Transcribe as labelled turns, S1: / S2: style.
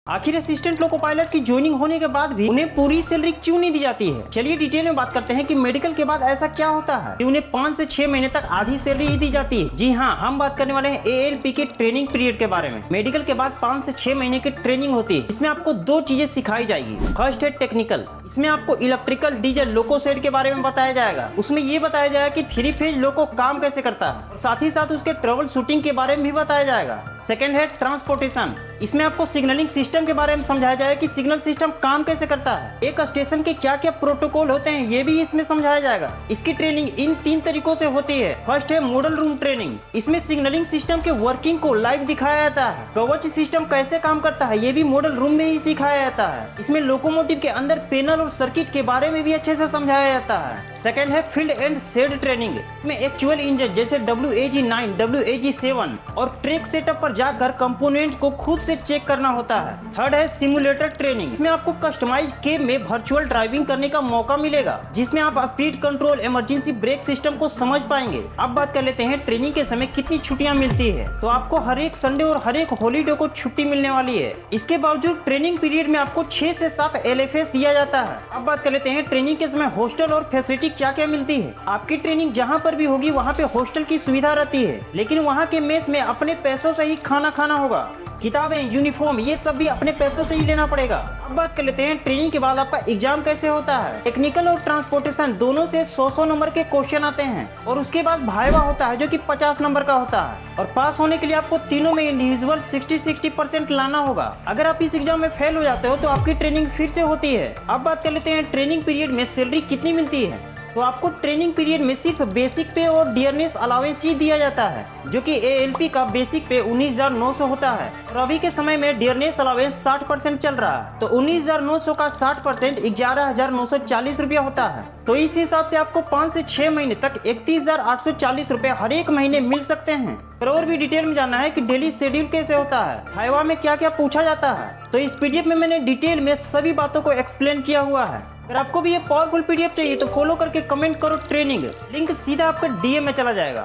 S1: आखिर assistant loco pilot की joining होने के बाद भी उन्हें पूरी सैलरी क्यों नहीं दी जाती है? चलिए डिटेल में बात करते हैं कि मेडिकल के बाद ऐसा क्या होता है कि उन्हें 5 से 6 महीने तक आधी सैलरी ही दी जाती है। जी हाँ, हम बात करने वाले हैं ALP के ट्रेनिंग पीरियड के बारे में। मेडिकल के बाद 5 से 6 महीने की ट्रेनिंग होती है। इसमें आपको 2 चीजें सिखाई जाएगी। फर्स्ट है टेक्निकल, इसमें आपको इलेक्ट्रिकल डीजल लोको सेट के बारे में बताया जाएगा। उसमें ये बताया जाएगा कि 3 फेज लोको काम कैसे करता है और साथ ही साथ उसके ट्रबल शूटिंग के बारे में भी बताया जाएगा। सेकंड है ट्रांसपोर्टेशन, इसमें आपको सिग्नलिंग सिस्टम के बारे में समझाया जाएगा कि सिग्नल सिस्टम काम कैसे करता है, एक स्टेशन के क्या क्या प्रोटोकॉल होते हैं ये भी इसमें समझाया जाएगा। इसकी ट्रेनिंग इन 3 तरीकों से होती है। फर्स्ट है मॉडल रूम ट्रेनिंग, इसमें सिग्नलिंग सिस्टम के वर्किंग को लाइव दिखाया जाता है। कवच सिस्टम कैसे काम करता है ये भी मॉडल रूम में ही सिखाया जाता है। इसमें लोकोमोटिव के अंदर पैनल और सर्किट के बारे में भी अच्छे से समझाया जाता है। सेकंड है फील्ड एंड शेड ट्रेनिंग, इसमें एक्चुअल इंजन जैसे WAG9, WAG7 और ट्रैक सेटअप पर जाकर कंपोनेंट को खुद से चेक करना होता है। थर्ड है सिमुलेटर ट्रेनिंग, इसमें आपको कस्टमाइज केब में वर्चुअल ड्राइविंग करने का मौका मिलेगा, जिसमें आप speed control, emergency brake system को समझ पाएंगे। अब बात कर लेते हैं ट्रेनिंग के समय कितनी छुट्टियां मिलती है। तो आपको हर एक संडे और हर एक हॉलीडे को छुट्टी मिलने वाली है। इसके बावजूद ट्रेनिंग पीरियड में आपको 6 से 7 LFS दिया जाता है। अब बात कर लेते हैं ट्रेनिंग के समय हॉस्टल और फैसिलिटी क्या क्या मिलती है। आपकी ट्रेनिंग जहाँ पर भी होगी वहाँ पे हॉस्टल की सुविधा रहती है, लेकिन वहाँ के मेस में अपने पैसों से ही खाना खाना होगा। किताबें, यूनिफॉर्म ये सब भी अपने पैसों से ही लेना पड़ेगा। अब बात कर लेते हैं ट्रेनिंग के बाद आपका एग्जाम कैसे होता है। टेक्निकल और ट्रांसपोर्टेशन दोनों से 100 नंबर के क्वेश्चन आते हैं और उसके बाद भाइवा होता है जो कि 50 नंबर का होता है। और पास होने के लिए आपको तीनों में इंडिविजुअल 60% लाना होगा। अगर आप इस एग्जाम में फेल हो जाते हो तो आपकी ट्रेनिंग फिर से होती है। अब बात कर लेते हैं ट्रेनिंग पीरियड में सैलरी कितनी मिलती है। तो आपको ट्रेनिंग पीरियड में सिर्फ बेसिक पे और डियरनेस अलाउंस ही दिया जाता है, जो कि ALP का बेसिक पे 19,900 होता है और अभी के समय में डियरनेस अलाउंस 60% चल रहा है। तो 19,900 का 60% 11,940 रुपया होता है। तो इस हिसाब से आपको 5 से 6 महीने तक 31,840 रुपए हर एक महीने मिल सकते हैं। और भी डिटेल में जानना है कि डेली शेड्यूल कैसे होता है, हाइवा में क्या क्या पूछा जाता है, तो इस PDF में मैंने डिटेल में सभी बातों को एक्सप्लेन किया हुआ है। अगर आपको भी ये पावरफुल PDF चाहिए तो फॉलो करके कमेंट करो ट्रेनिंग, लिंक सीधा आपका DM में चला जाएगा।